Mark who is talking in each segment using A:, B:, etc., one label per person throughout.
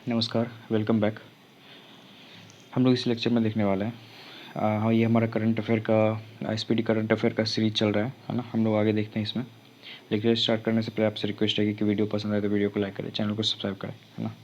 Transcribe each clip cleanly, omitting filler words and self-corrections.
A: नमस्कार, welcome back. हम लोग इस लेक्चर में देखने वाले हैं हाँ, ये हमारा करंट अफेयर का एसपीडी करंट अफेयर का सीरीज चल रहा है ना। हम लोग आगे देखते हैं इसमें। लेक्चर स्टार्ट करने से पहले आपसे रिक्वेस्ट है कि वीडियो पसंद आए तो वीडियो को लाइक करें, चैनल को सब्सक्राइब करें, है ना।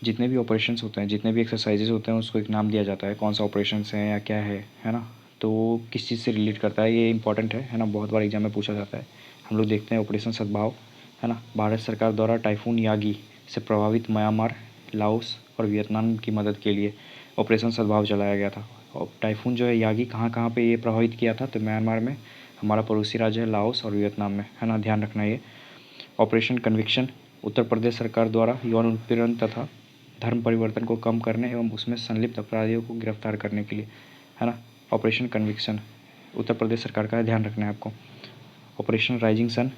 A: जितने भी ऑपरेशंस होते हैं, जितने भी एक्सरसाइजेज होते हैं, उसको एक नाम दिया जाता है, कौन सा ऑपरेशंस है या क्या है ना। तो किस चीज़ से रिलेट करता है, ये इंपॉर्टेंट है ना। बहुत बार एग्जाम में पूछा जाता है। हम लोग देखते हैं ऑपरेशन सद्भाव, है ना। भारत सरकार द्वारा टाइफून यागी से प्रभावित म्यांमार, लाओस और वियतनाम की मदद के लिए ऑपरेशन सद्भाव चलाया गया था। और टाइफून जो है यागी कहाँ कहाँ पे ये प्रभावित किया था, तो म्यांमार में, हमारा पड़ोसी राज्य है लाओस और वियतनाम में, है ना। ध्यान रखना ये। ऑपरेशन कन्विक्शन, उत्तर प्रदेश सरकार द्वारा यौन उत्पीड़न तथा धर्म परिवर्तन को कम करने एवं उसमें संलिप्त अपराधियों को गिरफ्तार करने के लिए, है ना। ऑपरेशन कन्विक्शन उत्तर प्रदेश सरकार का है, ध्यान रखना है आपको। ऑपरेशन राइजिंग सन,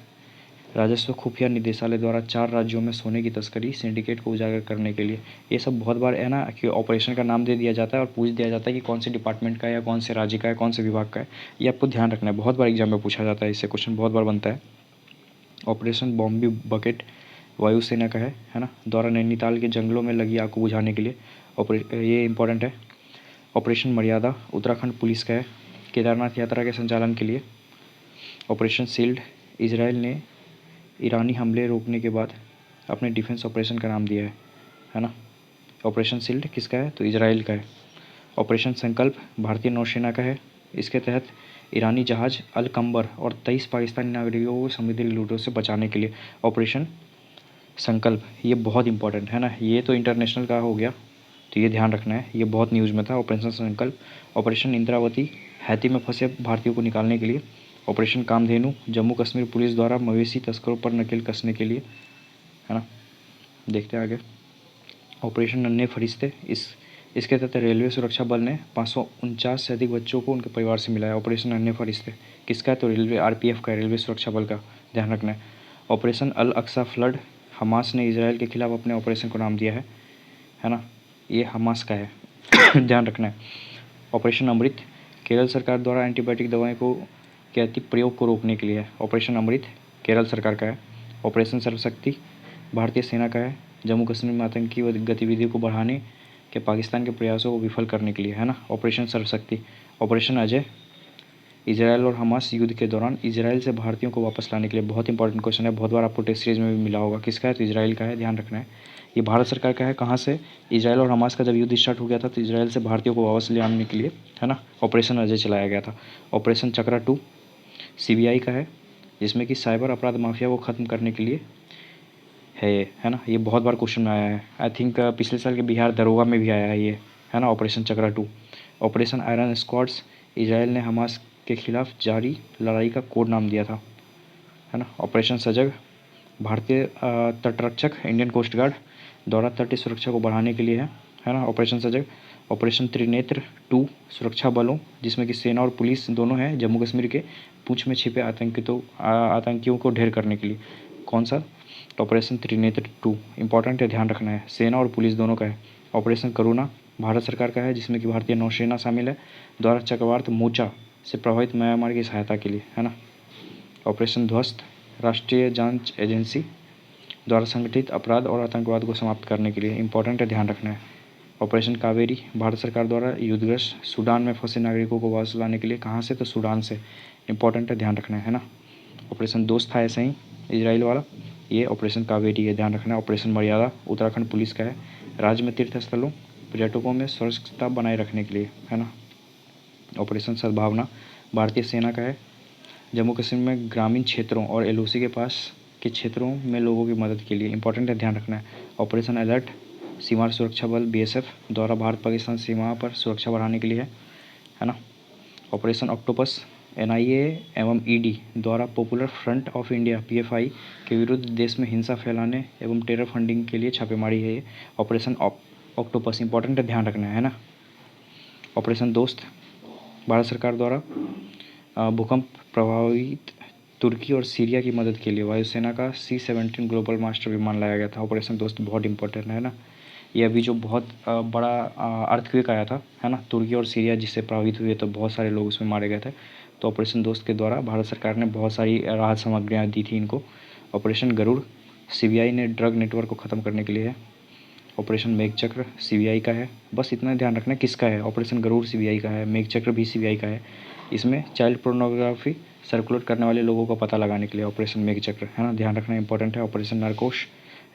A: राजस्व खुफिया निदेशालय द्वारा 4 राज्यों में सोने की तस्करी सिंडिकेट को उजागर करने के लिए। ये सब बहुत बार है ना कि ऑपरेशन का नाम दे दिया जाता है और पूछ दिया जाता है कि कौन से डिपार्टमेंट का है या कौन से राज्य का है, कौन से विभाग का है। ये आपको ध्यान रखना है, बहुत बार एग्जाम में पूछा जाता है, इससे क्वेश्चन बहुत बार बनता है। ऑपरेशन बॉम्बे बकेट वायुसेना का है ना, द्वारा नैनीताल के जंगलों में लगी आग को बुझाने के लिए। ये इंपॉर्टेंट है। ऑपरेशन मर्यादा उत्तराखंड पुलिस का है, केदारनाथ यात्रा के संचालन के लिए। ऑपरेशन शील्ड, इजराइल ने ईरानी हमले रोकने के बाद अपने डिफेंस ऑपरेशन का नाम दिया है ना। ऑपरेशन शील्ड किसका है, तो इजराइल का है। ऑपरेशन संकल्प भारतीय नौसेना का है। इसके तहत ईरानी जहाज अल कंबर और 23 पाकिस्तानी नागरिकों को समुद्री लूटों से बचाने के लिए ऑपरेशन संकल्प, ये बहुत इंपॉर्टेंट है ना। ये तो इंटरनेशनल का हो गया, तो ये ध्यान रखना है, ये बहुत न्यूज़ में था। ऑपरेशन संकल्प। ऑपरेशन इंद्रावती, हैती में फंसे भारतीयों को निकालने के लिए। ऑपरेशन कामधेनु, जम्मू कश्मीर पुलिस द्वारा मवेशी तस्करों पर नकेल कसने के लिए, है ना। देखते हैं आगे। ऑपरेशन नन्हे फरिश्ते, इसके तहत रेलवे सुरक्षा बल ने 549 से अधिक बच्चों को उनके परिवार से मिलाया। ऑपरेशन नन्हे फरिश्ते किसका है, तो रेलवे आरपीएफ का, रेलवे सुरक्षा बल का, ध्यान रखना है। ऑपरेशन अल अक्सा फ्लड, हमास ने इसराइल के खिलाफ अपने ऑपरेशन को नाम दिया है ना। ये हमास का है ध्यान रखना है। ऑपरेशन अमृत, केरल सरकार द्वारा एंटीबायोटिक दवाएं को के अति प्रयोग को रोकने के लिए है। ऑपरेशन अमृत केरल सरकार का है। ऑपरेशन सर्वशक्ति भारतीय सेना का है, जम्मू कश्मीर में आतंकी गतिविधियों को बढ़ाने के पाकिस्तान के प्रयासों को विफल करने के लिए, है ना। ऑपरेशन सर्वशक्ति। ऑपरेशन अजय, इसराइल और हमास युद्ध के दौरान इसराइल से भारतीयों को वापस लाने के लिए। बहुत इंपॉर्टेंट क्वेश्चन है, बहुत बार आपको टेस्ट सीरीज में भी मिला होगा। किसका है, तो इसराइल का है, ध्यान रखना है। ये भारत सरकार का है। कहाँ से, इसराइल और हमास का जब युद्ध स्टार्ट हो गया था तो इसराइल से भारतीयों को वापस ले आने के लिए, है ना, ऑपरेशन अजय चलाया गया था। ऑपरेशन चक्रा 2 सीबीआई का है, जिसमें कि साइबर अपराध माफिया को ख़त्म करने के लिए है ये, है ना। ये बहुत बार क्वेश्चन में आया है। आई थिंक पिछले साल के बिहार दरोगा में भी आया है ये, है ना। ऑपरेशन चक्रा 2। ऑपरेशन आयरन स्क्वाड्स, इसराइल ने हमास के खिलाफ जारी लड़ाई का कोड नाम दिया था, है ना। ऑपरेशन सजग, भारतीय तटरक्षक इंडियन कोस्ट गार्ड द्वारा तटीय सुरक्षा को बढ़ाने के लिए है ना, ऑपरेशन सजग। ऑपरेशन त्रिनेत्र 2 सुरक्षा बलों, जिसमें कि सेना और पुलिस दोनों हैं, जम्मू कश्मीर के पूंछ में छिपे आतंकियों को ढेर करने के लिए। कौन सा, ऑपरेशन त्रिनेत्र 2 इंपॉर्टेंट है, ध्यान रखना है, सेना और पुलिस दोनों का है। ऑपरेशन करुणा भारत सरकार का है, जिसमें कि भारतीय नौसेना शामिल है, द्वारा चक्रवात मोचा से प्रभावित म्यांमार की सहायता के लिए, है ना। ऑपरेशन ध्वस्त राष्ट्रीय जांच एजेंसी द्वारा संगठित अपराध और आतंकवाद को समाप्त करने के लिए, इंपॉर्टेंट है, ध्यान रखना है। ऑपरेशन कावेरी भारत सरकार द्वारा युद्धग्रस्त सूडान में फंसे नागरिकों को वापस लाने के लिए। कहाँ से, तो सूडान से, इंपॉर्टेंट है, ध्यान रखना है ना। ऑपरेशन दोस्त था ऐसा ही इजराइल वाला, ये ऑपरेशन कावेरी है, ध्यान रखना है। ऑपरेशन मर्यादा उत्तराखंड पुलिस का है, राज्य में तीर्थ स्थलों पर्यटकों में स्वच्छता बनाए रखने के लिए, है ना। ऑपरेशन सद्भावना भारतीय सेना का है, जम्मू कश्मीर में ग्रामीण क्षेत्रों और एलओसी के पास के क्षेत्रों में लोगों की मदद के लिए, इंपॉर्टेंट है, ध्यान रखना है। ऑपरेशन अलर्ट सीमा सुरक्षा बल बीएसएफ द्वारा भारत पाकिस्तान सीमा पर सुरक्षा बढ़ाने के लिए है ना। ऑपरेशन ऑक्टोपस एनआईए एवं ईडी द्वारा popular front of India PFI के विरुद्ध देश में हिंसा फैलाने एवं टेरर फंडिंग के लिए छापेमारी है ये। ऑपरेशन ऑक्टोपस इंपॉर्टेंट है, ध्यान रखना है ना। ऑपरेशन दोस्त भारत सरकार द्वारा भूकंप प्रभावित तुर्की और सीरिया की मदद के लिए वायुसेना का C-17 ग्लोबल मास्टर विमान लाया गया था। ऑपरेशन दोस्त बहुत इंपॉर्टेंट है ना। ये अभी जो बहुत बड़ा अर्थक्वेक आया था, है ना, तुर्की और सीरिया जिससे प्रभावित हुए, तो बहुत सारे लोग उसमें मारे गए थे। तो ऑपरेशन दोस्त के द्वारा भारत सरकार ने बहुत सारी राहत सामग्रियाँ दी थी इनको। ऑपरेशन गरुड़ सीबीआई ने ड्रग नेटवर्क को ख़त्म करने के लिए है। ऑपरेशन मेघचक्र सीबीआई का है। बस इतना ध्यान रखना किसका है, ऑपरेशन गरुड़ सीबीआई का है, मेघचक्र भी सीबीआई का है। इसमें चाइल्ड पोर्नोग्राफी सर्कुलेट करने वाले लोगों का पता लगाने के लिए ऑपरेशन मेघचक्र है ना, ध्यान रखना इंपॉर्टेंट है। ऑपरेशन नारकोश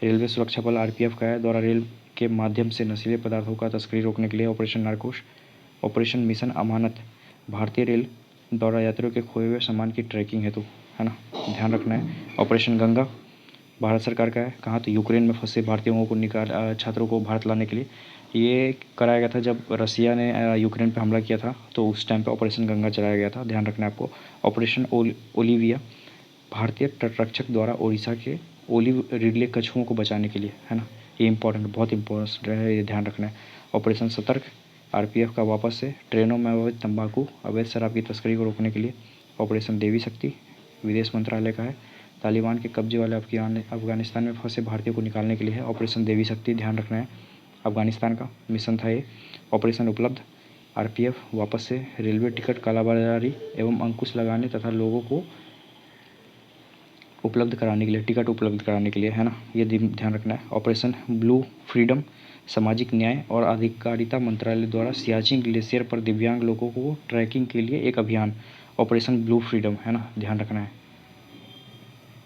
A: रेलवे सुरक्षा बल आरपीएफ का है, द्वारा रेल के माध्यम से नशीले पदार्थों का तस्करी रोकने के लिए ऑपरेशन नारकोश। ऑपरेशन मिशन अमानत भारतीय रेल द्वारा यात्रियों के खोए हुए सामान की ट्रैकिंग हेतु है ना, ध्यान रखना है। ऑपरेशन गंगा भारत सरकार का है, कहाँ तो यूक्रेन में फंसे भारतीयों को छात्रों को भारत लाने के लिए ये कराया गया था। जब रसिया ने यूक्रेन पे हमला किया था तो उस टाइम पे ऑपरेशन गंगा चलाया गया था, ध्यान रखना है आपको। ऑपरेशन ओलिविया भारतीय तटरक्षक द्वारा ओडिशा के ओलिव रिडले कछुओं को बचाने के लिए है ना, ये इंपॉर्टेंट बहुत इंपॉर्टेंट है, ये ध्यान रखना है। ऑपरेशन सतर्क आरपीएफ का वापस से ट्रेनों में अवैध तंबाकू अवैध शराब की तस्करी को रोकने के लिए। ऑपरेशन देवी शक्ति विदेश मंत्रालय का है, तालिबान के कब्जे वाले अफगानिस्तान में फंसे भारतीयों को निकालने के लिए है ऑपरेशन देवी शक्ति, ध्यान रखना है। अफगानिस्तान का मिशन था ये। ऑपरेशन उपलब्ध आरपीएफ वापस से रेलवे टिकट कालाबाजारी एवं अंकुश लगाने तथा लोगों को उपलब्ध कराने के लिए, टिकट उपलब्ध कराने के लिए है ना, ये ध्यान रखना है। ऑपरेशन ब्लू फ्रीडम सामाजिक न्याय और अधिकारिता मंत्रालय द्वारा सियाचिन ग्लेशियर पर दिव्यांग लोगों को ट्रैकिंग के लिए एक अभियान ऑपरेशन ब्लू फ्रीडम है ना, ध्यान रखना है।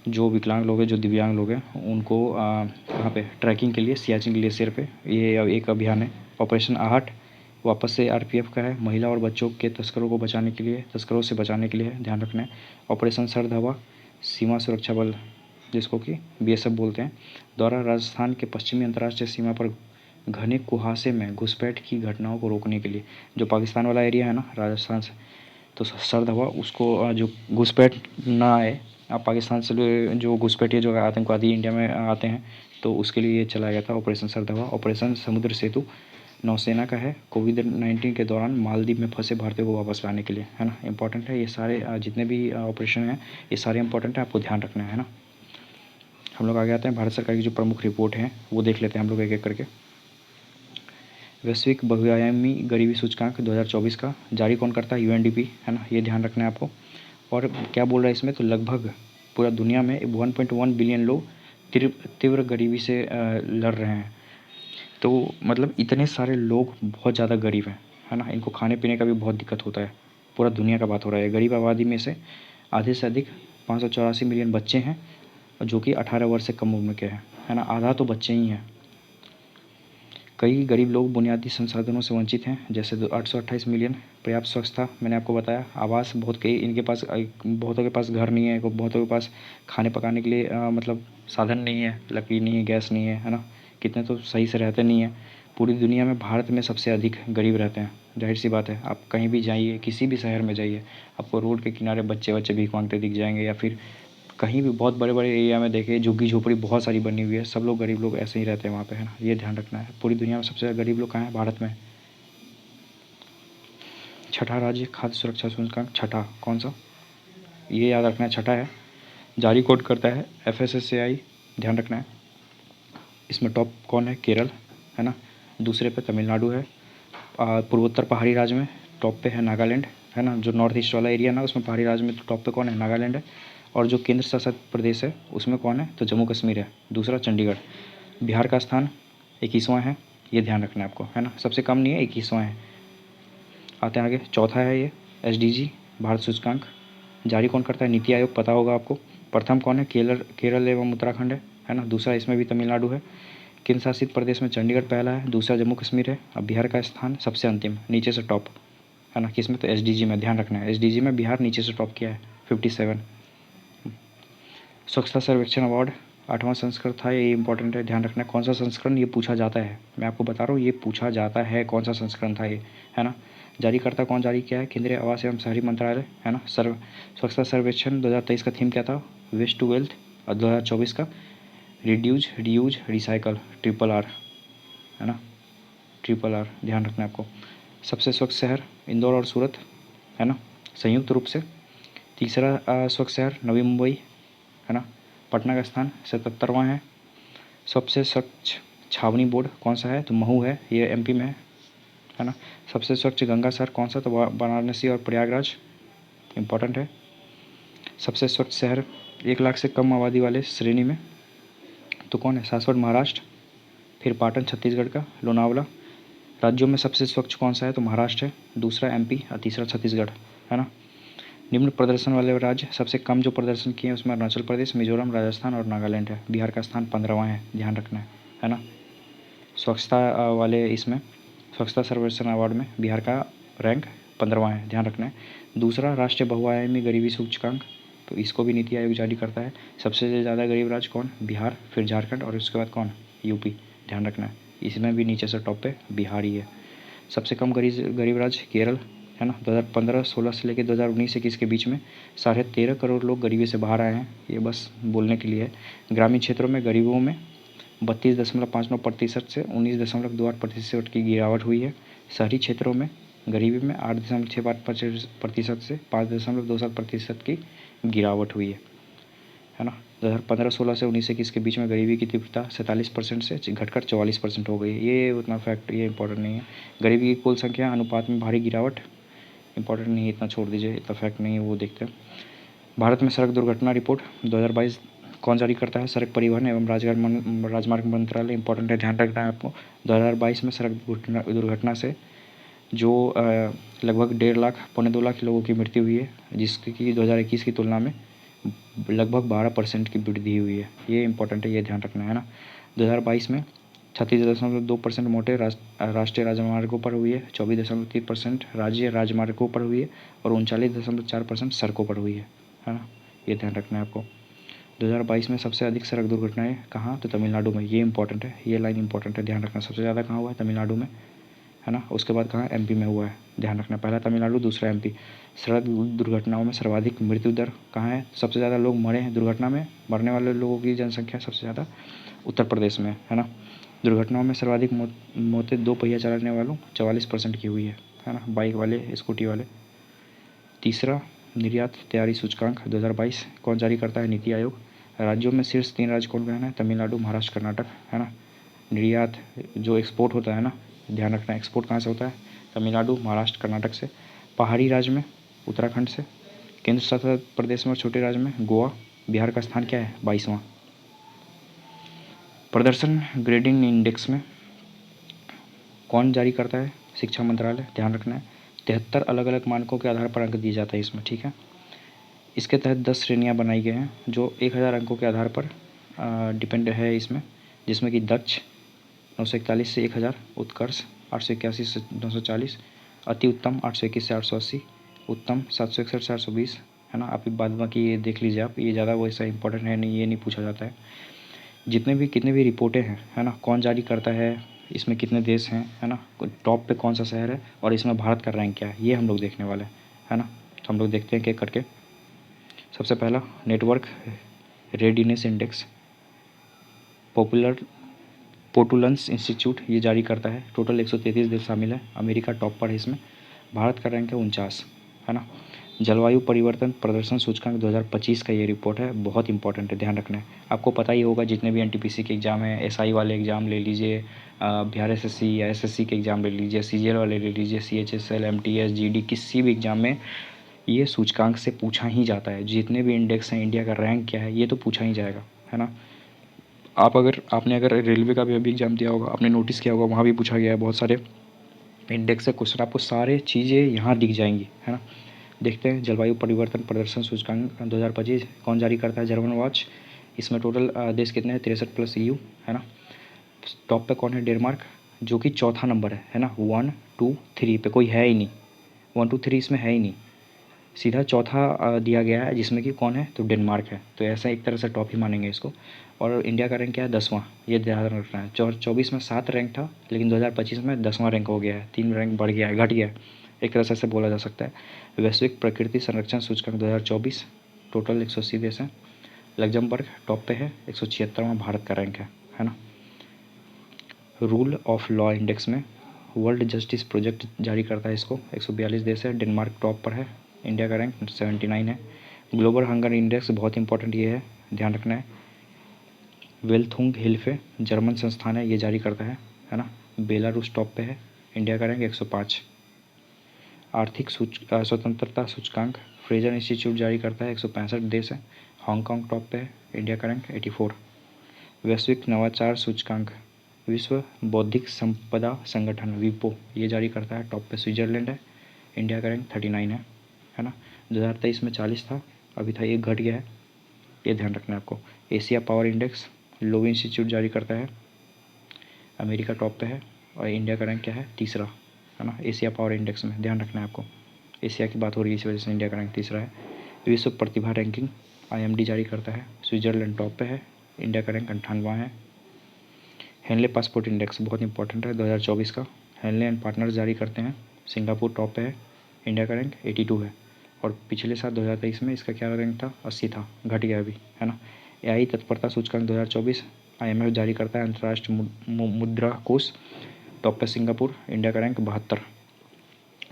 A: जो विकलांग लोग हैं, जो दिव्यांग लोग हैं, उनको वहाँ पे ट्रैकिंग के लिए सियाचिन ग्लेशियर पे ये एक अभियान है। ऑपरेशन आहट वापस से आरपीएफ का है, महिला और बच्चों के तस्करों से बचाने के लिए है, ध्यान रखना है। ऑपरेशन सर्द हवा सीमा सुरक्षा बल जिसको कि बीएसएफ बोलते हैं, द्वारा राजस्थान के पश्चिमी अंतर्राष्ट्रीय सीमा पर घने कुहासे में घुसपैठ की घटनाओं को रोकने के लिए, जो पाकिस्तान वाला एरिया है ना राजस्थान से, तो सर्द हवा उसको जो घुसपैठ ना आए पाकिस्तान से जो घुसपैठिए जो आतंकवादी इंडिया में आते हैं, तो उसके लिए ये चलाया गया था ऑपरेशन सर्द हवा। ऑपरेशन समुद्र सेतु नौसेना का है, कोविड-19 के दौरान मालदीव में फंसे भारतीयों को वापस लाने के लिए है ना, इंपॉर्टेंट है। ये सारे जितने भी ऑपरेशन हैं ये सारे इंपॉर्टेंट है, आपको ध्यान रखना है ना। हम लोग आगे आते हैं, भारत सरकार की जो प्रमुख रिपोर्ट हैं वो देख लेते हैं हम लोग एक एक करके। वैश्विक बहुआयामी गरीबी सूचकांक 2024 का जारी कौन करता है, यूएनडीपी है ना, ये ध्यान रखना है आपको। और क्या बोल रहा है इसमें, तो लगभग पूरा दुनिया में 1.1 बिलियन लोग तीव्र गरीबी से लड़ रहे हैं। तो मतलब इतने सारे लोग बहुत ज़्यादा गरीब हैं है ना, इनको खाने पीने का भी बहुत दिक्कत होता है। पूरा दुनिया का बात हो रहा है। गरीब आबादी में से आधे से अधिक 584 मिलियन बच्चे हैं जो कि 18 वर्ष से कम उम्र के हैं है ना, आधा तो बच्चे ही हैं। कई गरीब लोग बुनियादी संसाधनों से वंचित हैं, जैसे 828 मिलियन पर्याप्त स्वच्छता, मैंने आपको बताया। आवास बहुत कई इनके पास बहुतों के पास घर नहीं है, बहुतों के पास खाने पकाने के लिए मतलब साधन नहीं है, लकड़ी नहीं है, गैस नहीं है ना, कितने तो सही से रहते नहीं हैं। पूरी दुनिया में भारत में सबसे अधिक गरीब रहते हैं, जाहिर सी बात है। आप कहीं भी जाइए, किसी भी शहर में जाइए, आपको रोड के किनारे बच्चे भीख मांगते दिख जाएंगे, या फिर कहीं भी बहुत बड़े बड़े एरिया में देखिए झुग्गी झोपड़ी बहुत सारी बनी हुई है, सब लोग गरीब लोग ऐसे ही रहते हैं वहाँ पे है ना, ये ध्यान रखना है। पूरी दुनिया में सबसे ज़्यादा गरीब लोग कहाँ हैं, भारत में। छठा राज्य खाद्य सुरक्षा सूचकांक, छठा कौन सा, ये याद रखना है, छठा है। जारी कोड करता है FSSAI, ध्यान रखना है। इसमें टॉप कौन है, केरल है ना, दूसरे पे तमिलनाडु है। पूर्वोत्तर पहाड़ी राज्य में टॉप पे है नागालैंड है ना, जो नॉर्थ ईस्ट वाला एरिया ना उसमें पहाड़ी राज्य में तो टॉप पे कौन है, नागालैंड है। और जो केंद्र शासित प्रदेश है उसमें कौन है, तो जम्मू कश्मीर है, दूसरा चंडीगढ़। बिहार का स्थान 21वां है, ये ध्यान रखना है आपको है ना, सबसे कम नहीं है, 21वां है। आते हैं आगे, चौथा है ये SDG भारत सूचकांक, जारी कौन करता है, नीति आयोग, पता होगा आपको। प्रथम कौन है, केरल एवं उत्तराखंड है ना, दूसरा इसमें भी तमिलनाडु है। केंद्र शासित प्रदेश में चंडीगढ़ पहला है, दूसरा जम्मू कश्मीर है। अब बिहार का स्थान सबसे अंतिम, नीचे से टॉप है ना, किसमें, तो SDG में, ध्यान रखना है। SDG में बिहार नीचे से टॉप किया है, 57। स्वच्छता सर्वेक्षण अवार्ड 8वां संस्करण था, ये इंपॉर्टेंट है, ध्यान रखना है। कौन सा संस्करण, ये पूछा जाता है, मैं आपको बता रहा हूँ, ये पूछा जाता है कौन सा संस्करण था ये है ना। जारीकर्ता कौन जारी किया है, केंद्रीय आवास एवं शहरी मंत्रालय है ना। स्वच्छता सर्वेक्षण 2023 का थीम क्या था, वेस्ट टू वेल्थ। और 2024 का रिड्यूज रीयूज रिसाइकल, RRR है ना, RRR, ध्यान रखना है आपको। सबसे स्वच्छ शहर इंदौर और सूरत है ना, संयुक्त रूप से। तीसरा स्वच्छ शहर नवी मुंबई है ना। पटना का स्थान 77वां है। सबसे स्वच्छ छावनी बोर्ड कौन सा है, तो महू है, ये MP में है ना। सबसे स्वच्छ गंगा शहर कौन सा, तो वाराणसी और प्रयागराज, इम्पोर्टेंट है। सबसे स्वच्छ शहर 1 लाख से कम आबादी वाले श्रेणी में तो कौन है, शाश्वत महाराष्ट्र। फिर पाटन छत्तीसगढ़ का, लोनावला। राज्यों में सबसे स्वच्छ कौन सा है? तो महाराष्ट्र है, दूसरा एमपी और तीसरा छत्तीसगढ़, है ना। निम्न प्रदर्शन वाले राज्य, सबसे कम जो प्रदर्शन किए हैं उसमें अरुणाचल प्रदेश, मिजोरम, राजस्थान और नागालैंड है। बिहार का स्थान 15वां है, ध्यान रखना है ना। स्वच्छता वाले इसमें स्वच्छता सर्वेक्षण अवार्ड में बिहार का रैंक 15वां है, ध्यान रखना है। दूसरा राष्ट्रीय बहुआयामी गरीबी सूचकांक, तो इसको भी नीति आयोग जारी करता है। सबसे ज़्यादा गरीब राज्य कौन? बिहार, फिर झारखंड और उसके बाद कौन? यूपी, ध्यान रखना है। इसमें भी नीचे से टॉप पे बिहार ही है। सबसे कम गरीब राज्य केरल, है ना। 2015-16 से लेकर 2019-21 के बीच में 13.5 करोड़ लोग गरीबी से बाहर आए हैं। ये बस बोलने के लिए है। ग्रामीण क्षेत्रों में गरीबों में 32.59% से 19.28% की गिरावट हुई है। शहरी क्षेत्रों में गरीबी में 8.65% से 5.27% की गिरावट हुई है ना। 2015-16 से 19-21 के बीच में गरीबी की तीव्रता 47% से घटकर 44% हो गई। ये उतना फैक्ट ये इंपॉर्टेंट नहीं है। गरीबी की कुल संख्या अनुपात में भारी गिरावट इंपॉर्टेंट नहीं है, इतना छोड़ दीजिए, इतना फैक्ट नहीं है, वो देखते हैं। भारत में सड़क दुर्घटना रिपोर्ट 2022 कौन जारी करता है? सड़क परिवहन एवं राजमार्ग मंत्रालय, इंपॉर्टेंट है, ध्यान रखना है आपको। 2022 में सड़क दुर्घटना से जो लगभग 1.5 लाख, 1.25 लाख लोगों की मृत्यु हुई है, जिसकी 2021 की तुलना में लगभग 12% की वृद्धि हुई है। ये इंपॉर्टेंट है, ये ध्यान रखना है ना। 2022 में 36.2% मोटे राष्ट्रीय राजमार्गों पर हुई है, 24.3% राज्य राजमार्गों पर हुई है और 39.4% सड़कों पर हुई है ना। ये ध्यान रखना है आपको। 2022 में सबसे अधिक सड़क दुर्घटनाएं कहाँ? तो तमिलनाडु में। ये इंपॉर्टेंट है, ये लाइन इंपॉर्टेंट है, ध्यान रखना। सबसे ज़्यादा कहाँ हुआ है? तमिलनाडु में, है ना। उसके बाद कहाँ? एमपी में हुआ है, ध्यान रखना। पहला तमिलनाडु, दूसरा एमपी। सड़क दुर्घटनाओं में सर्वाधिक मृत्यु दर कहाँ है? सबसे ज़्यादा लोग मरे हैं दुर्घटना में, मरने वाले लोगों की जनसंख्या सबसे ज़्यादा उत्तर प्रदेश में, है ना। दुर्घटनाओं में सर्वाधिक मौतें 2 पहिया चलाने वालों 44% की हुई है ना, बाइक वाले, स्कूटी वाले। तीसरा निर्यात तैयारी सूचकांक 2022 कौन जारी करता है? नीति आयोग। राज्यों में शीर्ष 3 राज्य कौन कौन है? तमिलनाडु, महाराष्ट्र, कर्नाटक, है ना। निर्यात जो एक्सपोर्ट होता है ना, ध्यान रखना, एक्सपोर्ट कहाँ से होता है? तमिलनाडु, महाराष्ट्र, कर्नाटक से। पहाड़ी राज्य में उत्तराखंड से। केंद्र शासित प्रदेश में छोटे राज्य में गोवा। बिहार का स्थान क्या है? 22वां। प्रदर्शन ग्रेडिंग इंडेक्स में कौन जारी करता है? शिक्षा मंत्रालय, ध्यान रखना है। 73 अलग अलग मानकों के आधार पर अंक दिए जाते हैं इसमें, ठीक है। इसके तहत 10 श्रेणियाँ बनाई गई हैं जो 1000 अंकों के आधार पर डिपेंड है इसमें, जिसमें कि दक्ष 941 से 1000, उत्कर्ष 881 से 940, अति उत्तम 821 से 880, उत्तम 761 से 820, है ना। आप बाद बाकी ये देख लीजिए आप, ये ज़्यादा वैसा इंपॉर्टेंट है नहीं, ये नहीं पूछा जाता है। कितने भी रिपोर्टें हैं, है ना, कौन जारी करता है, इसमें कितने देश हैं, है ना, टॉप पे कौन सा शहर है और इसमें भारत का रैंक क्या है, ये हम लोग देखने वाले हैं, है ना। तो हम लोग देखते हैं एक करके। सबसे पहला नेटवर्क रेडीनेस इंडेक्स, पोर्टुलन्स इंस्टीट्यूट ये जारी करता है। टोटल 133 देश शामिल है। अमेरिका टॉप पर है इसमें। भारत का रैंक है 49, है ना। जलवायु परिवर्तन प्रदर्शन सूचकांक 2025 का ये रिपोर्ट है, बहुत इंपॉर्टेंट है, ध्यान रखना है। आपको पता ही होगा, जितने भी एनटीपीसी के एग्ज़ाम हैं, एसआई वाले एग्ज़ाम ले लीजिए, बिहार एसएससी या एसएससी के एग्ज़ाम ले लीजिए, सीजीएल वाले ले लीजिए, सीएचएसएल, एमटीएस, जीडी, किसी भी एग्ज़ाम में ये सूचकांक से पूछा ही जाता है। जितने भी इंडेक्स हैं, इंडिया का रैंक क्या है, ये तो पूछा ही जाएगा, है ना। आपने अगर रेलवे का भी अभी एग्ज़ाम दिया होगा, आपने नोटिस किया होगा, वहाँ भी पूछा गया है। बहुत सारे इंडेक्स से क्वेश्चन आपको सारे चीज़ें यहाँ दिख जाएंगी, है ना। देखते हैं जलवायु परिवर्तन प्रदर्शन सूचकांक 2025 कौन जारी करता है? German watch. इसमें टोटल देश कितने हैं? 63 प्लस EU, है ना। टॉप पे कौन है? डेनमार्क, जो कि चौथा नंबर है ना। 1, 2, 3 पे कोई है ही नहीं, 1, 2, 3 इसमें है ही नहीं, सीधा चौथा दिया गया है, जिसमें कि कौन है? तो डेनमार्क है। तो ऐसा एक तरह से टॉप ही मानेंगे इसको। और इंडिया का रैंक क्या है? 10वां, ये ध्यान रखना है। 24 में 7 रैंक था, लेकिन 2025 में 10वां रैंक हो गया है, 3 रैंक बढ़ गया है, घट गया है, एक तरह से ऐसे बोला जा सकता है। वैश्विक प्रकृति संरक्षण सूचकांक 2024, टोटल 180 देश हैं। लग्जमबर्ग टॉप पे है, 176वां भारत का रैंक है ना। रूल ऑफ लॉ इंडेक्स में वर्ल्ड जस्टिस प्रोजेक्ट जारी करता है इसको, 142 देश है। डेनमार्क टॉप पर है, इंडिया का रैंक 79 है। ग्लोबल हंगर इंडेक्स बहुत इंपॉर्टेंट ये है, ध्यान रखना है। वेल्थुंग हिल्फे जर्मन संस्थान है, ये जारी करता है ना। बेलारूस टॉप पे है, इंडिया का रैंक 105। आर्थिक स्वतंत्रता सूचकांक फ्रेजर इंस्टीट्यूट जारी करता है, 165 देश है। हांगकांग टॉप पे है, इंडिया का रैंक 84। वैश्विक नवाचार सूचकांक विश्व बौद्धिक संपदा संगठन विपो ये जारी करता है, टॉप पे स्विट्जरलैंड है, इंडिया का रैंक 39 है ना। 2023 में 40 था, अभी था 1 घट गया है, ये ध्यान रखना है आपको। Asia power index Loewi institute जारी करता है, अमेरिका टॉप पे है और इंडिया का रैंक क्या है, तीसरा है ना, एशिया पावर इंडेक्स में, ध्यान रखना है आपको। एशिया की बात हो रही है, इस वजह से इंडिया का रैंक तीसरा है। विश्व प्रतिभा रैंकिंग IMD जारी करता है, स्विट्जरलैंड टॉप पे है, इंडिया का रैंक 98 है। हेनले पासपोर्ट इंडेक्स बहुत इंपॉर्टेंट है 2024 का, हेनले एंड पार्टनर्स जारी करते हैं, सिंगापुर टॉप पे है, इंडिया का रैंक 82 है। और पिछले साल 2023 में इसका क्या रैंक था, 80 था, घट गया अभी है ना। AI तत्परता सूचकांक 2024 IMF जारी करता है, अंतर्राष्ट्रीय मुद्रा कोष टॉप पे सिंगापुर, इंडिया का रैंक 72।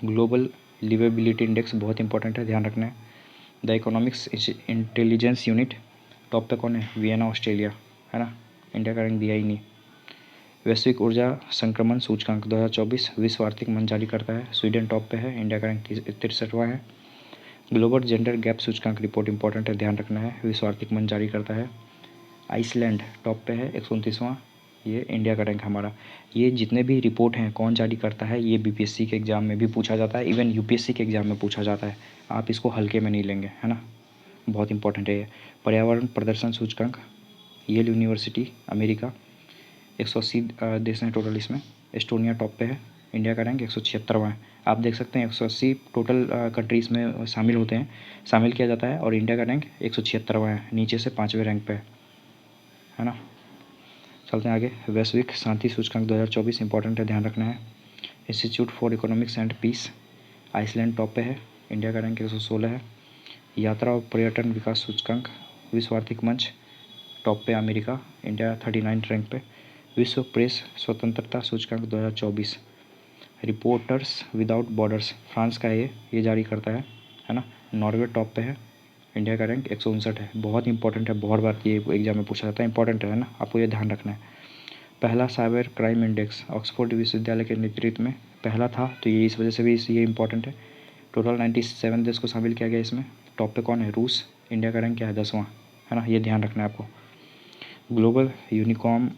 A: ग्लोबल लिवेबिलिटी इंडेक्स बहुत इंपॉर्टेंट है, ध्यान रखना है। The economics intelligence unit top पे कौन है, वियना ऑस्ट्रेलिया है ना, इंडिया का रैंक दिया ही नहीं। वैश्विक ऊर्जा संक्रमण सूचकांक 2024 विश्व आर्थिक मंच जारी करता है, स्वीडन टॉप पे है, इंडिया का रैंक 63वां है। ग्लोबल जेंडर गैप सूचकांक रिपोर्ट इंपॉर्टेंट है, ध्यान रखना है, विश्व आर्थिक मंच जारी करता है। आइसलैंड टॉप पे है, 129वां, ये इंडिया का रैंक हमारा। ये जितने भी रिपोर्ट हैं कौन जारी करता है, ये BPSC के एग्ज़ाम में भी पूछा जाता है, इवन UPSC के एग्ज़ाम में पूछा जाता है, आप इसको हल्के में नहीं लेंगे है ना, बहुत इंपॉर्टेंट है ये। पर्यावरण प्रदर्शन सूचकांक येल यूनिवर्सिटी अमेरिका, 180 देश हैं टोटल इसमें, एस्टोनिया टॉप पे है, इंडिया का रैंक 176वां है। आप देख सकते हैं 180 टोटल कंट्रीज़ में शामिल होते हैं, शामिल किया जाता है, और इंडिया का रैंक 176वां है, नीचे से 5वें रैंक पे है ना। चलते हैं आगे। वैश्विक शांति सूचकांक 2024 इंपॉर्टेंट है, ध्यान रखना है। Institute for economics and peace Iceland top पे है, इंडिया का रैंक 116 है। यात्रा और पर्यटन विकास सूचकांक विश्व आर्थिक मंच टॉप पे अमेरिका, इंडिया 39 रैंक पे। विश्व प्रेस स्वतंत्रता सूचकांक 2024 रिपोर्टर्स विदाउट बॉर्डर्स फ्रांस का है, ये जारी करता है ना। नॉर्वे टॉप पे है, इंडिया का रैंक 159 है, बहुत इंपॉर्टेंट है, बहुत बार ये एग्जाम में पूछा जाता है, इंपॉर्टेंट है ना, आपको ये ध्यान रखना है। पहला साइबर क्राइम इंडेक्स ऑक्सफोर्ड विश्वविद्यालय के नेतृत्व में पहला था, तो ये इस वजह से भी ये इंपॉर्टेंट है। टोटल 97 देश को शामिल किया गया इसमें। टॉप पे कौन है, रूस, इंडिया का रैंक क्या है, 10वां है ना, ये ध्यान रखना है आपको। Global unicorn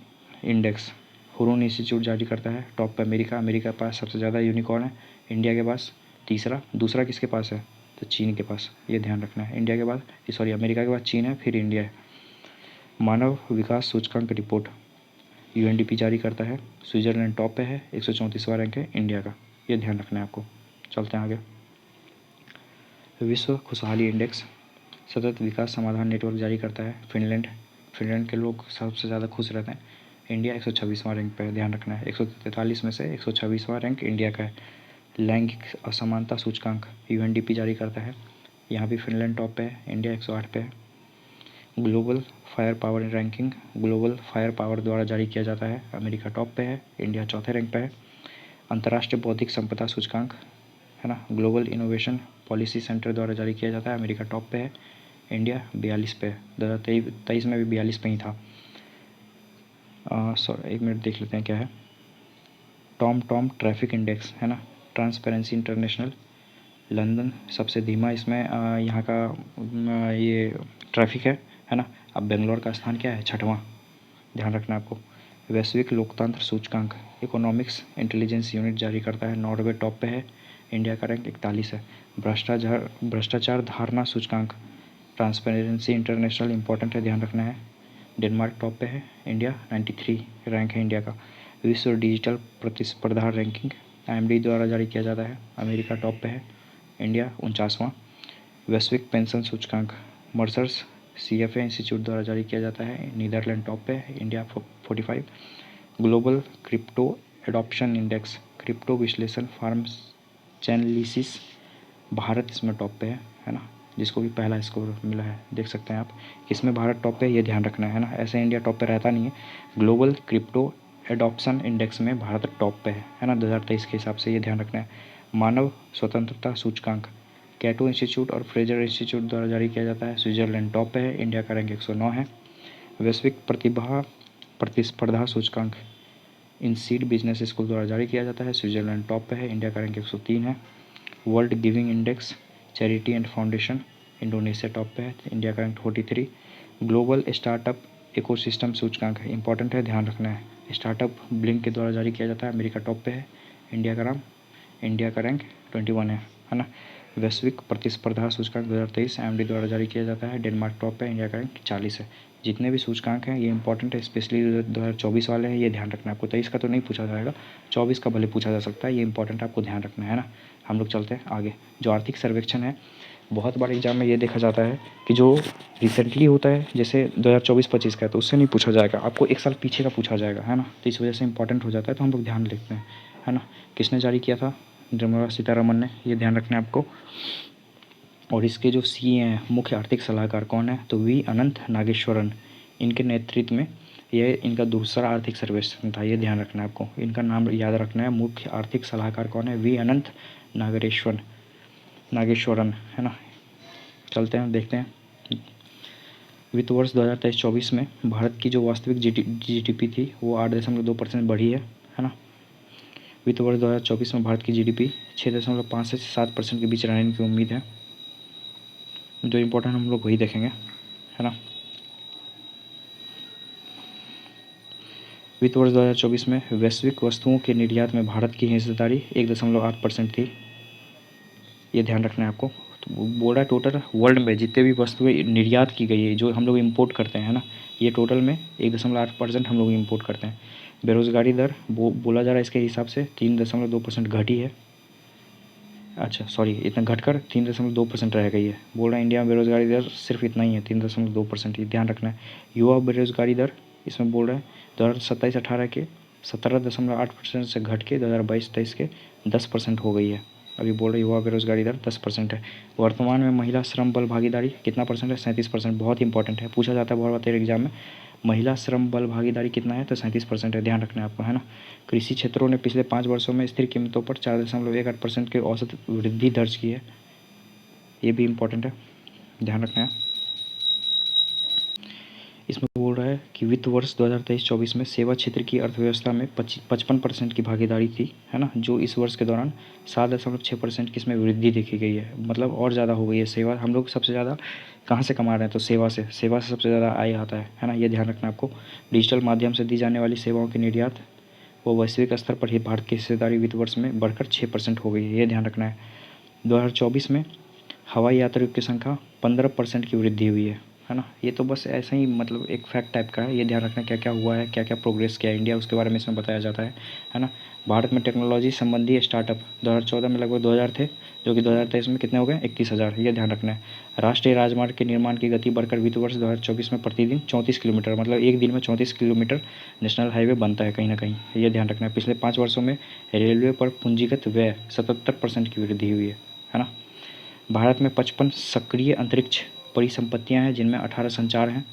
A: index Hurun institute जारी करता है, टॉप पे अमेरिका, अमेरिका के पास सबसे ज़्यादा यूनिकॉर्न है, इंडिया के पास तीसरा, दूसरा किसके पास है, तो चीन के पास, ये ध्यान रखना है। इंडिया के बाद सॉरी अमेरिका के बाद चीन है, फिर इंडिया है। मानव विकास सूचकांक रिपोर्ट UNDP जारी करता है, स्विट्जरलैंड टॉप पे है, 134वां रैंक है इंडिया का, ये ध्यान रखना है आपको। चलते हैं आगे। विश्व खुशहाली इंडेक्स सतत विकास समाधान नेटवर्क जारी करता है, फिनलैंड के लोग सबसे ज़्यादा खुश रहते हैं, इंडिया 126वां रैंक पे है, ध्यान रखना है। 143 में से 126वां रैंक इंडिया का है। लैंगिक असमानता सूचकांक UNDP जारी करता है, यहाँ भी फिनलैंड टॉप पे है, इंडिया 108 पे है। Global fire power ranking global fire power द्वारा जारी किया जाता है, अमेरिका टॉप पे है, इंडिया चौथे रैंक पे है। अंतर्राष्ट्रीय बौद्धिक संपदा सूचकांक है ना, ग्लोबल इनोवेशन पॉलिसी सेंटर द्वारा जारी किया जाता है, अमेरिका टॉप पे है, इंडिया 42 पे है। 2023 में भी 42 पे ही था। एक मिनट देख लेते हैं क्या है। टॉम ट्रैफिक इंडेक्स है ना, ट्रांसपेरेंसी इंटरनेशनल लंदन सबसे धीमा इसमें यहाँ का ये ट्रैफिक है ना। अब बेंगलोर का स्थान क्या है, 6वां, ध्यान रखना आपको। वैश्विक लोकतंत्र सूचकांक इकोनॉमिक्स इंटेलिजेंस यूनिट जारी करता है, नॉर्वे टॉप पे है, इंडिया का रैंक 41 है। भ्रष्टाचार धारणा सूचकांक ट्रांसपेरेंसी इंटरनेशनल इंपॉर्टेंट है, ध्यान रखना है, डेनमार्क टॉप पे है, इंडिया 93 रैंक है इंडिया का। विश्व डिजिटल प्रतिस्पर्धा रैंकिंग IMD द्वारा जारी किया जाता है, अमेरिका टॉप पे है, इंडिया 49वां। वैश्विक पेंशन सूचकांक मर्सर्स CFA इंस्टीट्यूट द्वारा जारी किया जाता है, नीदरलैंड टॉप पे है, India 45। Global crypto adoption index crypto विश्लेषण फार्म चैनलिसिस भारत इसमें टॉप पे है ना, जिसको भी पहला स्कोर मिला है, देख सकते हैं आप, इसमें भारत टॉप पे, ये ध्यान रखना है ना, ऐसे इंडिया टॉप पे रहता नहीं है। ग्लोबल क्रिप्टो एडॉप्शन इंडेक्स में भारत टॉप पे है ना, 2023 के हिसाब से, ये ध्यान रखना है। मानव स्वतंत्रता सूचकांक कैटो इंस्टीट्यूट और फ्रेजर इंस्टीट्यूट द्वारा जारी किया जाता है, स्विट्जरलैंड टॉप पे है, इंडिया का रैंक 109 है। वैश्विक प्रतिस्पर्धा सूचकांक इनसीड बिजनेस स्कूल द्वारा जारी किया जाता है, स्विट्जरलैंड टॉप पे है, इंडिया का रैंक 103 है। World giving index charity and foundation Indonesia top पे है, इंडिया का रैंक 43। ग्लोबल स्टार्टअप इकोसिस्टम सूचकांक इंपॉर्टेंट है, ध्यान रखना है, स्टार्टअप ब्लिंक के द्वारा जारी किया जाता है। अमेरिका टॉप पे है। इंडिया का रैंक 21 है ना। वैश्विक प्रतिस्पर्धा सूचकांक 2023 AMD द्वारा जारी किया जाता है। डेनमार्क टॉप पे, इंडिया का रैंक 40 है। जितने भी सूचकांक हैं ये इंपॉर्टेंट है, स्पेशली 2024 वाले हैं, ये ध्यान रखना है आपको। 23 का तो नहीं पूछा जाएगा, 24 का भले पूछा जा सकता है, ये इंपॉर्टेंट आपको ध्यान रखना है ना। हम लोग चलते हैं आगे। जो आर्थिक सर्वेक्षण है, बहुत बार एग्जाम में ये देखा जाता है कि जो रिसेंटली होता है, जैसे 2024-25 का है, तो उससे नहीं पूछा जाएगा, आपको एक साल पीछे का पूछा जाएगा, है ना। तो इस वजह से इंपॉर्टेंट हो जाता है, तो हम लोग ध्यान रखते हैं, है ना। किसने जारी किया था? निर्मला सीतारमन ने, ये ध्यान रखना है आपको। और इसके जो सीए हैं, मुख्य आर्थिक सलाहकार कौन है? तो वी अनंत नागेश्वरन। इनके नेतृत्व में ये इनका दूसरा आर्थिक सर्वेक्षण था, ये ध्यान रखना है आपको। इनका नाम याद रखना है। मुख्य आर्थिक सलाहकार कौन है? वी अनंत नागेश्वरन, है ना। चलते हैं, देखते हैं। वित्त वर्ष 2023-24 में भारत की जो वास्तविक जीडीपी थी वो 8.2% बढ़ी है ना। वित्त वर्ष 2024 में भारत की जीडीपी 6.5 से 7% के बीच रहने की उम्मीद है। जो इम्पोर्टेंट हम लोग वही देखेंगे, है ना। वित्त वर्ष 2024 में वैश्विक वस्तुओं के निर्यात में भारत की हिस्सेदारी 1.8% थी, ये ध्यान रखना है आपको। तो बोल रहा है टोटल वर्ल्ड में जितने भी वस्तुएं निर्यात की गई है, जो हम लोग इंपोर्ट करते हैं, है ना, ये टोटल में 1.8% हम लोग इंपोर्ट करते हैं। बेरोज़गारी दर बोला जा रहा है इसके हिसाब से 3.2% घटी है। अच्छा सॉरी, इतना घटकर 3.2% रह गई है। बोल रहा है इंडिया में बेरोज़गारी दर सिर्फ इतना ही है, 3.2%। ये ध्यान रखना है। युवा बेरोज़गारी दर इसमें बोल रहा है 2027-18 के 17.8% से घट के 2022-23 के 10% हो गई है। अभी बोल रहे युवा बेरोज़गारी दर 10% है। वर्तमान में महिला श्रम बल भागीदारी कितना परसेंट है? 37%। बहुत इंपॉर्टेंट है, पूछा जाता है बहुत बार एग्जाम में। महिला श्रम बल भागीदारी कितना है? तो 37% है, ध्यान रखना है आपको, है ना। कृषि क्षेत्रों ने पिछले 5 वर्षों में स्थिर कीमतों पर 4.18% की औसत वृद्धि दर्ज की है, ये भी इम्पोर्टेंट है, ध्यान रखना है। इसमें बोल रहा है कि वित्त वर्ष 2023-24 में सेवा क्षेत्र की अर्थव्यवस्था में 55% की भागीदारी थी, है ना, जो इस वर्ष के दौरान 7.6% की इसमें वृद्धि देखी गई है, मतलब और ज़्यादा हो गई है। सेवा हम लोग सबसे ज़्यादा कहाँ से कमा रहे हैं? तो सेवा से सबसे ज़्यादा आय आता है ना, ये ध्यान रखना आपको। डिजिटल माध्यम से दी जाने वाली सेवाओं के निर्यात वो वैश्विक स्तर पर ही भारत की हिस्सेदारी वित्त वर्ष में बढ़कर 6% हो गई है, ये ध्यान रखना है। 2024 में हवाई यात्रियों की संख्या 15% की वृद्धि हुई है ना। ये तो बस ऐसा ही मतलब एक फैक्ट टाइप का है, ये ध्यान रखना क्या क्या हुआ है, क्या क्या प्रोग्रेस किया है इंडिया, उसके बारे में इसमें बताया जाता है ना। भारत में टेक्नोलॉजी संबंधी स्टार्टअप 2014 में लगभग 2000 थे, जो कि 2023 में कितने हो गए? 21,000, ये ध्यान रखना है। राष्ट्रीय राजमार्ग के निर्माण की गति बढ़कर वित्त वर्ष 2024 में प्रतिदिन 34 किलोमीटर, मतलब एक दिन में 34 किलोमीटर नेशनल हाईवे बनता है कहीं ना कहीं, ये ध्यान रखना है। पिछले 5 वर्षों में रेलवे पर पूंजीगत व्यय 77% की वृद्धि हुई है ना। भारत में 55 सक्रिय अंतरिक्ष परिसंपत्तियां हैं, जिनमें 18 संचार हैं,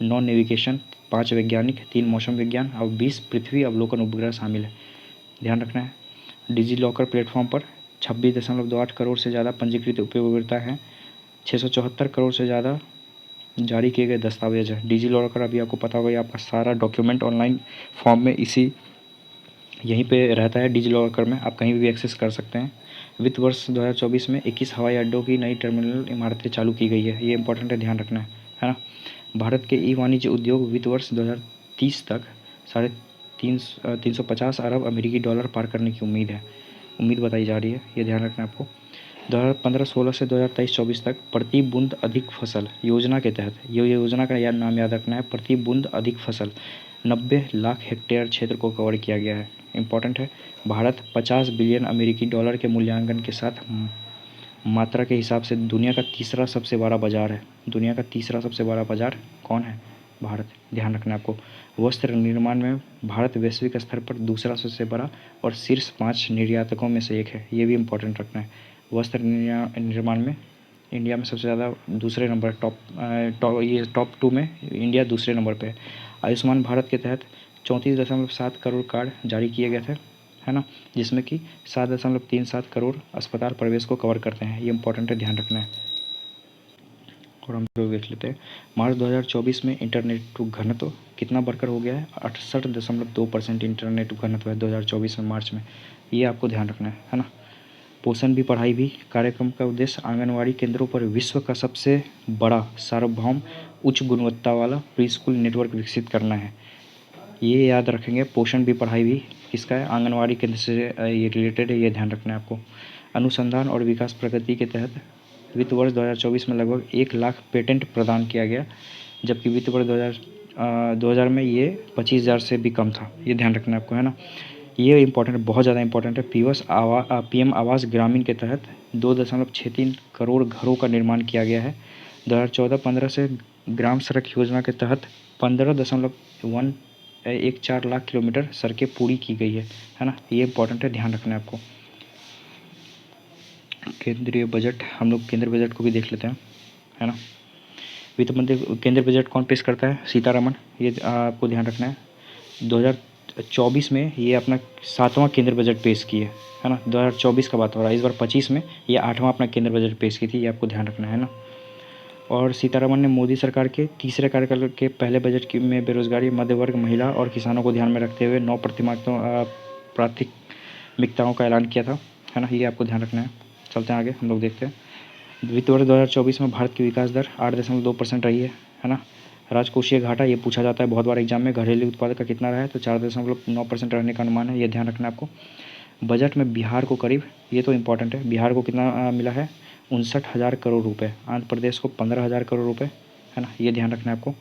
A: 9 नेविगेशन, 5 वैज्ञानिक, 3 मौसम विज्ञान और 20 पृथ्वी अवलोकन उपग्रह शामिल है, ध्यान रखना है। डिजी लॉकर प्लेटफॉर्म पर 26.28 करोड़ से ज़्यादा पंजीकृत उपयोगकर्ता हैं। 674 करोड़ से ज़्यादा जारी किए गए दस्तावेज हैं। डिजी लॉकर अभी आपको पता होगा, आपका सारा डॉक्यूमेंट ऑनलाइन फॉर्म में यहीं पे रहता है। डिजी लॉकर में आप कहीं भी एक्सेस कर सकते हैं। वित्त वर्ष 2024 में 21 हवाई अड्डों की नई टर्मिनल इमारतें चालू की गई है, ये इंपॉर्टेंट है, ध्यान रखना है ना। भारत के ई वाणिज्य उद्योग वित्त वर्ष 2030 तक 350 अरब अमेरिकी डॉलर पार करने की उम्मीद बताई जा रही है, ये ध्यान रखना है आपको। 2015-16 से 2023-24 तक प्रति बूंद अधिक फसल योजना के तहत, ये योजना का नाम याद रखना है, प्रति बूंद अधिक फसल 90 लाख हेक्टेयर क्षेत्र को कवर किया गया है, इंपॉर्टेंट है। भारत 50 बिलियन अमेरिकी डॉलर के मूल्यांकन के साथ मात्रा के हिसाब से दुनिया का तीसरा सबसे बड़ा बाजार है। दुनिया का तीसरा सबसे बड़ा बाजार कौन है? भारत, ध्यान रखना आपको। वस्त्र निर्माण में भारत वैश्विक स्तर पर दूसरा सबसे बड़ा और शीर्ष 5 निर्यातकों में से एक है, ये भी इंपॉर्टेंट रखना है। वस्त्र निर्माण में इंडिया में सबसे ज़्यादा दूसरे नंबर टॉप 2 में इंडिया दूसरे नंबर पे है। आयुष्मान भारत के तहत 34.7 करोड़ कार्ड जारी किए गए थे, है ना, जिसमें कि 7.37 करोड़ अस्पताल प्रवेश को कवर करते हैं, ये इंपॉर्टेंट है, ध्यान रखना है। और हम लोग देख लेते हैं मार्च 2024 में इंटरनेट घनत्व कितना बढ़कर हो गया है? 68.2% इंटरनेट घनत्व है 2024 में मार्च में, ये आपको ध्यान रखना है ना। पोषण भी पढ़ाई भी कार्यक्रम का उद्देश्य आंगनवाड़ी केंद्रों पर विश्व का सबसे बड़ा सार्वभौम उच्च गुणवत्ता वाला प्री स्कूल नेटवर्क विकसित करना है। ये याद रखेंगे। पोषण भी पढ़ाई भी किसका है, आंगनवाड़ी केंद्र से ये रिलेटेड है, ये ध्यान रखना है आपको। अनुसंधान और विकास प्रगति के तहत वित्त वर्ष 2024 में लगभग 1 लाख पेटेंट प्रदान किया गया, जबकि वित्त वर्ष 2000 में ये 25,000 से भी कम था। ये ध्यान रखना है आपको, है ना। ये इम्पोर्टेंट है, बहुत ज़्यादा इम्पोर्टेंट है। पीएम आवास ग्रामीण के तहत 2.63 करोड़ घरों का निर्माण किया गया है। 2014-15 से ग्राम सड़क योजना के तहत 15.114 लाख किलोमीटर सड़कें पूरी की गई है ना। ये इम्पोर्टेंट है, ध्यान रखना है आपको। केंद्रीय बजट, हम लोग केंद्रीय बजट को भी देख लेते हैं, है ना। वित्त मंत्री केंद्रीय बजट कौन पेश करता है, सीतारमण। ये आपको ध्यान रखना है। 2024 में ये अपना 7वां केंद्र बजट पेश किए, है ना। 2024 का बात हो रहा है, इस बार 25 में ये 8वां अपना केंद्र बजट पेश की थी, ये आपको ध्यान रखना है ना। और सीतारमण ने मोदी सरकार के तीसरे कार्यकाल के पहले बजट में बेरोजगारी, मध्य वर्ग, महिला और किसानों को ध्यान में रखते हुए 9 प्राथमिकताओं का ऐलान किया था, है ना। ये आपको ध्यान रखना है। चलते हैं आगे, हम लोग देखते हैं। वित्त वर्ष 2024 में भारत की विकास दर 8.2% रही है ना। राजकोषीय घाटा ये पूछा जाता है बहुत बार एग्जाम में, घरेलू उत्पाद का कितना रहा है, तो 4.9% रहने का अनुमान है, ये ध्यान रखना है आपको। बजट में बिहार को करीब, ये तो इम्पोर्टेंट है, बिहार को कितना मिला है, 59,000 करोड़ रुपए। आंध्र प्रदेश को 15,000 करोड़ रुपए, है ना। ये ध्यान रखना है आपको।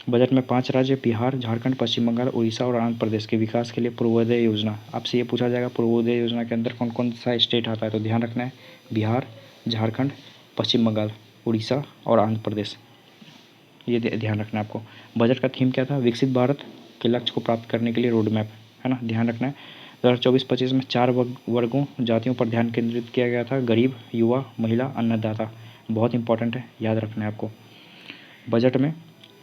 A: बजट में 5 राज्य बिहार, झारखंड, पश्चिम बंगाल, उड़ीसा और आंध्र प्रदेश के विकास के लिए पूर्वोदय योजना, आपसे ये पूछा जाएगा पूर्वोदय योजना के अंदर कौन कौन सा स्टेट आता है, तो ध्यान रखना है बिहार, झारखंड, पश्चिम बंगाल, उड़ीसा और आंध्र प्रदेश, ये ध्यान रखना है आपको। बजट का थीम क्या था, विकसित भारत के लक्ष्य को प्राप्त करने के लिए रोड मैप, है ना, ध्यान रखना है। 2024-25 में 4 वर्गों जातियों पर ध्यान केंद्रित किया गया था, गरीब, युवा, महिला, अन्नदाता, बहुत इंपॉर्टेंट है, याद रखना है आपको। बजट में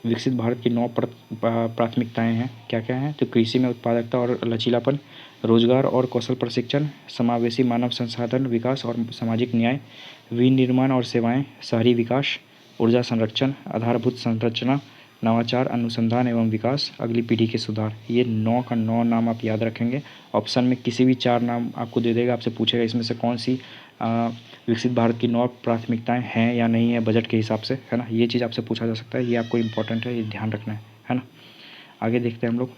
A: विकसित भारत की 9 प्राथमिकताएं हैं, क्या क्या हैं, तो कृषि में उत्पादकता और लचीलापन, रोजगार और कौशल प्रशिक्षण, समावेशी मानव संसाधन विकास और सामाजिक न्याय, विनिर्माण और सेवाएं, शहरी विकास, ऊर्जा संरक्षण, आधारभूत संरचना, नवाचार, अनुसंधान एवं विकास, अगली पीढ़ी के सुधार। ये 9 का 9 नाम आप याद रखेंगे। ऑप्शन में किसी भी 4 नाम आपको दे देगा, आपसे पूछेगा इसमें से कौन सी विकसित भारत की 9 प्राथमिकताएं हैं या नहीं है बजट के हिसाब से, है ना। ये चीज़ आपसे पूछा जा सकता है, ये आपको इम्पोर्टेंट है, ये ध्यान रखना है ना। आगे देखते हैं हम लोग,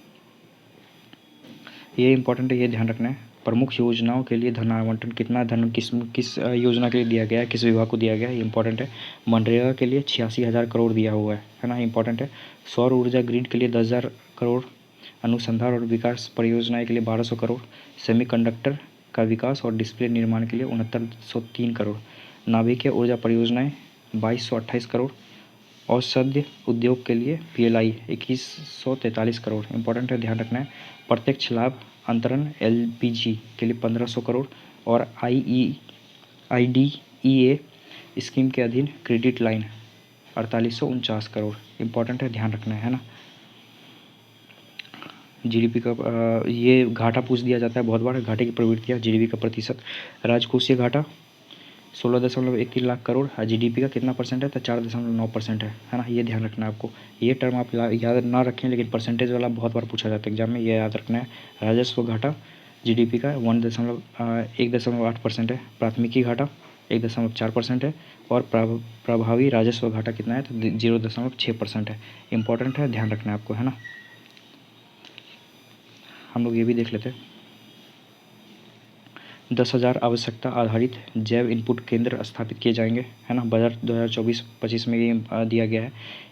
A: ये इम्पोर्टेंट है, ये ध्यान रखना है। प्रमुख योजनाओं के लिए धन आवंटन, कितना धन किस योजना के लिए दिया गया है, किस विभाग को दिया गया है, ये इंपॉर्टेंट है। मनरेगा के लिए 86,000 करोड़ दिया हुआ है ना, इंपॉर्टेंट है। सौर ऊर्जा ग्रिड के लिए 10,000 करोड़, अनुसंधान और विकास परियोजनाएं के लिए 1200 करोड़, सेमीकंडक्टर का विकास और डिस्प्ले निर्माण के लिए 6903 करोड़, नाभिकीय ऊर्जा परियोजनाएं 2228 करोड़, औषधि उद्योग के लिए PLI 2143 करोड़, इंपॉर्टेंट है, ध्यान रखना है। प्रत्यक्ष लाभ अंतरण LPG के लिए 1500 करोड़ और IDEA स्कीम के अधीन क्रेडिट लाइन 4849 करोड़, इंपॉर्टेंट है, ध्यान रखना है ना। GDP का ये घाटा पूछ दिया जाता है बहुत बार, घाटे की प्रवृत्तियाँ, GDP का प्रतिशत। राजकोषीय घाटा 16.13 लाख करोड़, GDP का कितना परसेंट है, तो 4.9% है ना। ये ध्यान रखना है आपको। ये टर्म आप याद ना रखें, लेकिन परसेंटेज वाला बहुत बार पूछा जाता है एग्जाम में, ये याद रखना है। राजस्व घाटा GDP का 1.8% है, प्राथमिकी घाटा 1.4% है और प्रभावी राजस्व घाटा कितना है, तो 0.6% है, इंपॉर्टेंट है, ध्यान रखना है आपको, है ना। हम लोग ये भी देख लेते हैं। 10,000 आवश्यकता आधारित जैव इनपुट केंद्र स्थापित किए जाएंगे, है ना। बजट 2024-25 में ये दिया गया है।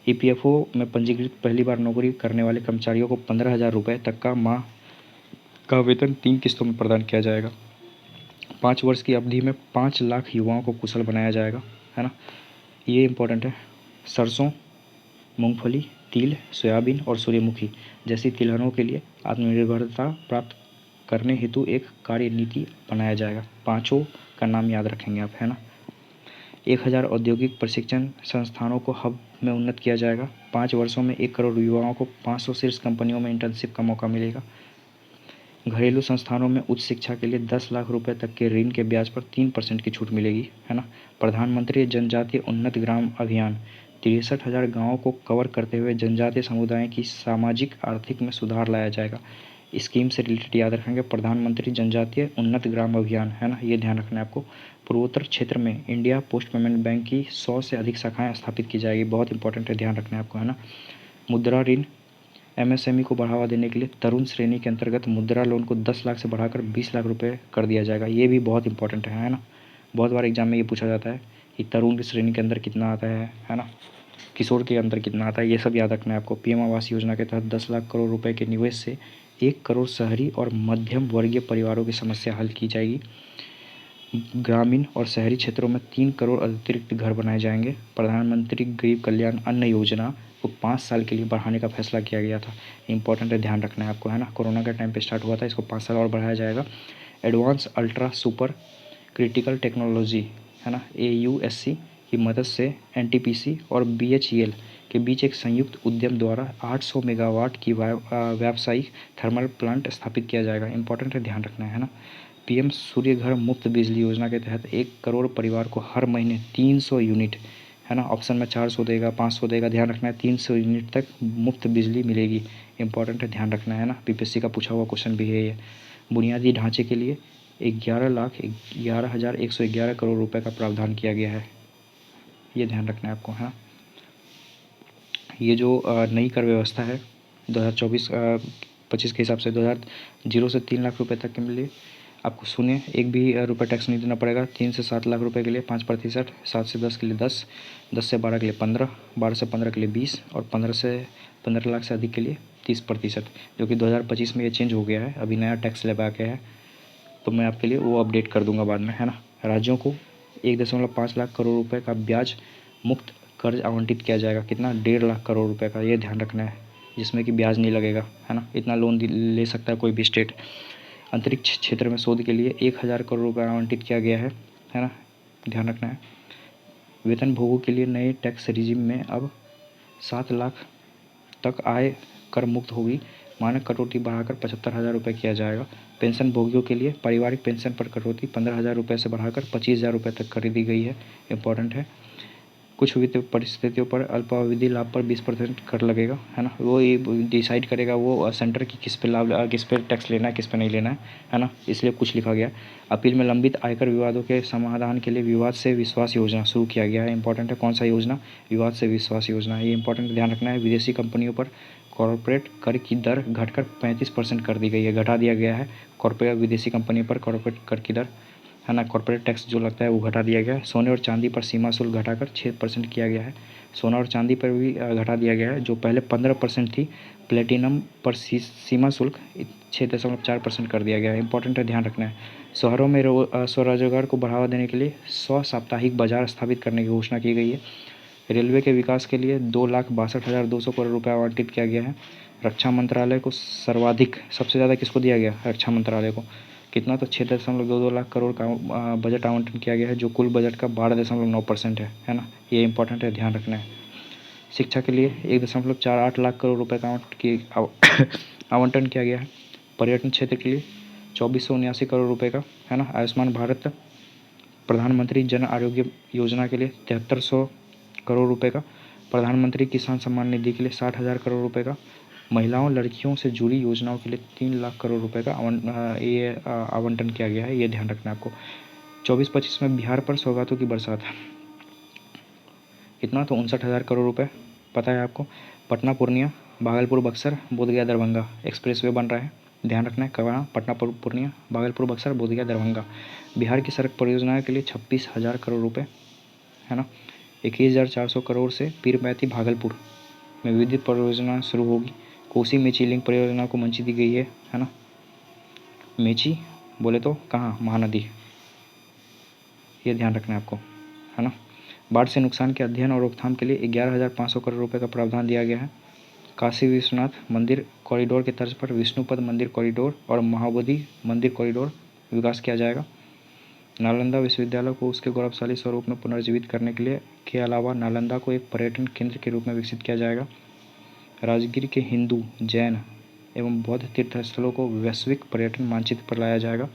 A: EPFO में पंजीकृत पहली बार नौकरी करने वाले कर्मचारियों को 15,000 रुपये तक का माह का वेतन 3 किस्तों में प्रदान किया जाएगा। 5 वर्ष की अवधि में 5 लाख युवाओं को कुशल बनाया जाएगा, है ना। ये इम्पोर्टेंट है। सरसों, मूंगफली, तिल, सोयाबीन और सूर्यमुखी जैसी तिलहनों के लिए आत्मनिर्भरता प्राप्त करने हेतु एक कार्य नीति बनाया जाएगा। पाँचों का नाम याद रखेंगे आप, है ना। 1,000 औद्योगिक प्रशिक्षण संस्थानों को हब में उन्नत किया जाएगा। 5 वर्षों में 1 करोड़ युवाओं को 500 शीर्ष कंपनियों में इंटर्नशिप का मौका मिलेगा। घरेलू संस्थानों में उच्च शिक्षा के लिए 10 लाख रुपए तक के ऋण के ब्याज पर 3% की छूट मिलेगी, है ना। प्रधानमंत्री जनजातीय उन्नत ग्राम अभियान 63,000 गाँवों को कवर करते हुए जनजातीय समुदाय की सामाजिक आर्थिक में सुधार लाया जाएगा। स्कीम से रिलेटेड याद रखेंगे, प्रधानमंत्री जनजातीय उन्नत ग्राम अभियान, है ना, ये ध्यान रखना है आपको। पूर्वोत्तर क्षेत्र में इंडिया पोस्ट पेमेंट बैंक की 100 से अधिक शाखाएं स्थापित की जाएगी, बहुत इंपॉर्टेंट है, ध्यान रखना है आपको, है ना। मुद्रा ऋण एमएसएमई को बढ़ावा देने के लिए तरुण श्रेणी के अंतर्गत मुद्रा लोन को 10 लाख से बढ़ाकर 20 लाख रुपए कर दिया जाएगा। ये भी बहुत इंपॉर्टेंट है ना। बहुत बार एग्जाम में ये पूछा जाता है कि तरुण की श्रेणी के अंदर कितना आता है ना, किशोर के अंदर कितना आता है, ये सब याद रखना है आपको। पीएम आवास योजना के तहत 10 लाख करोड़ रुपए के निवेश से 1 करोड़ शहरी और मध्यम वर्गीय परिवारों की समस्या हल की जाएगी। ग्रामीण और शहरी क्षेत्रों में 3 करोड़ अतिरिक्त घर बनाए जाएंगे। प्रधानमंत्री गरीब कल्याण अन्न योजना को 5 साल के लिए बढ़ाने का फैसला किया गया था। इंपॉर्टेंट है, ध्यान रखना है आपको, है ना। कोरोना के टाइम पे स्टार्ट हुआ था, इसको 5 साल और बढ़ाया जाएगा। Advance ultra super critical technology, है ना, AUSC की मदद से NTPC और BHEL के बीच एक संयुक्त उद्यम द्वारा 800 मेगावाट की व्यावसायिक थर्मल प्लांट स्थापित किया जाएगा। इंपॉर्टेंट है, ध्यान रखना है ना। PM सूर्य घर मुफ्त बिजली योजना के तहत 1 करोड़ परिवार को हर महीने 300 यूनिट, है ना, ऑप्शन में 400 देगा, 500 देगा, ध्यान रखना है, 300 यूनिट तक मुफ्त बिजली मिलेगी। इंपॉर्टेंट है, ध्यान रखना है ना। PPSC का पूछा हुआ क्वेश्चन भी है ये। बुनियादी ढांचे के लिए 11,11,111 करोड़ रुपए का प्रावधान किया गया है। ये ध्यान रखना है आपको, है ना। ये जो नई कर व्यवस्था है 2024-25 के हिसाब से 0 से 3 लाख रुपए तक के लिए आपको सुनिए, एक भी रुपये टैक्स नहीं देना पड़ेगा। 3 से 7 लाख रुपए के लिए 5%, 7 से 10 के लिए 10, 10 से 12 के लिए 15, 12 से 15 के लिए 20 और 15 से 15 लाख से अधिक के लिए 30%, जो कि 2025 में ये चेंज हो गया है। अभी नया टैक्स स्लैब आ गया है, तो मैं आपके लिए वो अपडेट कर दूंगा बाद में, है ना। राज्यों को 1.5 लाख करोड़ रुपए का ब्याज मुक्त कर्ज आवंटित किया जाएगा। कितना? 1.5 लाख करोड़ रुपए का, ये ध्यान रखना है, जिसमें कि ब्याज नहीं लगेगा, है ना। इतना लोन ले सकता है कोई भी स्टेट। अंतरिक्ष क्षेत्र में शोध के लिए 1,000 करोड़ रुपये आवंटित किया गया है ना, ध्यान रखना है। वेतन भोगों के लिए नए टैक्स रिजिम में अब 7 लाख तक आय कर मुक्त होगी। मानक कटौती बढ़ाकर 75,000 रुपये किया जाएगा। पेंशन भोगियों के लिए पारिवारिक पेंशन पर कटौती 15,000 रुपये से बढ़ाकर 25,000 रुपये तक कर दी गई है। इंपॉर्टेंट है। कुछ वित्तीय परिस्थितियों पर अल्पावधि लाभ पर 20% कर लगेगा, है ना। वो ये डिसाइड करेगा वो सेंटर की किस पे लाभ, किस पे टैक्स लेना है, किस पे नहीं लेना है ना। इसलिए कुछ लिखा गया। अपील में लंबित आयकर विवादों के समाधान के लिए विवाद से विश्वास योजना शुरू किया गया है। इंपॉर्टेंट है, कौन सा योजना? विवाद से विश्वास योजना। ये इंपॉर्टेंट ध्यान रखना है। विदेशी कंपनियों पर कॉर्पोरेट कर की दर घटकर 35% कर दी गई है, घटा दिया गया है। कॉर्पोरेट विदेशी कंपनियों पर कॉर्पोरेट कर की दर, है ना, कॉर्पोरेट टैक्स जो लगता है वो घटा दिया गया है। सोने और चांदी पर सीमा शुल्क घटाकर 6% किया गया है। सोना और चांदी पर भी घटा दिया गया है, जो पहले 15% थी। प्लेटिनम पर सीमा शुल्क 6.4% कर दिया गया है। इंपॉर्टेंट है, ध्यान रखना है। शहरों में स्वरोजगार को बढ़ावा देने के लिए 100 साप्ताहिक बाजार स्थापित करने की घोषणा की गई है। रेलवे के विकास के लिए 2,62,200 करोड़ रुपये आवंटित किया गया है। रक्षा मंत्रालय को सर्वाधिक, सबसे ज़्यादा किसको दिया गया? रक्षा मंत्रालय को। कितना? तो 6.22 लाख करोड़ का बजट आवंटन किया गया है, जो कुल बजट का 12.9% है ना। ये इंपॉर्टेंट है, ध्यान रखना है। शिक्षा के लिए 1.48 लाख करोड़ रुपये का आवंटन किया गया है। पर्यटन क्षेत्र के लिए 2,479 करोड़ रुपये का, है ना। आयुष्मान भारत प्रधानमंत्री जन आरोग्य योजना के लिए 7,300 करोड़ रुपये का। प्रधानमंत्री किसान सम्मान निधि के लिए 60,000 करोड़ रुपये का। महिलाओं लड़कियों से जुड़ी योजनाओं के लिए 3 लाख करोड़ रुपए का आवंटन किया गया है। ये ध्यान रखना है आपको। 24-25 में बिहार पर सौगातों की बरसात, कितना? तो 59,000 करोड़ रुपए। पता है आपको। पटना पूर्णिया भागलपुर बक्सर बोधगया दरभंगा एक्सप्रेसवे बन रहा है, ध्यान रखना है। कहाँ? पटना पूर्णिया भागलपुर बक्सर बोधगया दरभंगा। बिहार की सड़क परियोजना के लिए 26,000 करोड़ रुपये, है ना। 21,400 करोड़ से पीरपैंती भागलपुर में विद्युत परियोजना शुरू होगी। कोसी मेची लिंक परियोजना को मंजूरी दी गई है ना। मेची बोले तो कहाँ? महानदी, ये ध्यान रखना है आपको, है ना। बाढ़ से नुकसान के अध्ययन और रोकथाम के लिए 11,500 करोड़ रुपए का प्रावधान दिया गया है। काशी विश्वनाथ मंदिर कॉरिडोर के तर्ज पर विष्णुपद मंदिर कॉरिडोर और महाबोधि मंदिर कॉरिडोर विकास किया जाएगा। नालंदा विश्वविद्यालय को उसके गौरवशाली स्वरूप में पुनर्जीवित करने के अलावा नालंदा को एक पर्यटन केंद्र के रूप में विकसित किया जाएगा। राजगीर के हिंदू, जैन एवं बौद्ध तीर्थस्थलों को वैश्विक पर्यटन मानचित्र पर लाया जाएगा।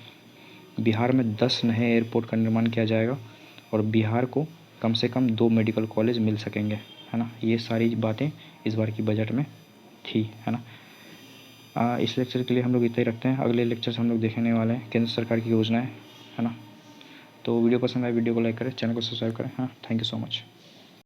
A: बिहार में 10 नए एयरपोर्ट का निर्माण किया जाएगा और बिहार को कम से कम 2 मेडिकल कॉलेज मिल सकेंगे, है ना। ये सारी बातें इस बार की बजट में थी, है ना। इस लेक्चर के लिए हम लोग इतना ही रखते हैं। अगले लेक्चर से हम लोग देखने वाले हैं केंद्र सरकार की योजनाएं, है ना। तो वीडियो पसंद आए वीडियो को लाइक करें, चैनल को सब्सक्राइब करें। हाँ, थैंक यू सो मच।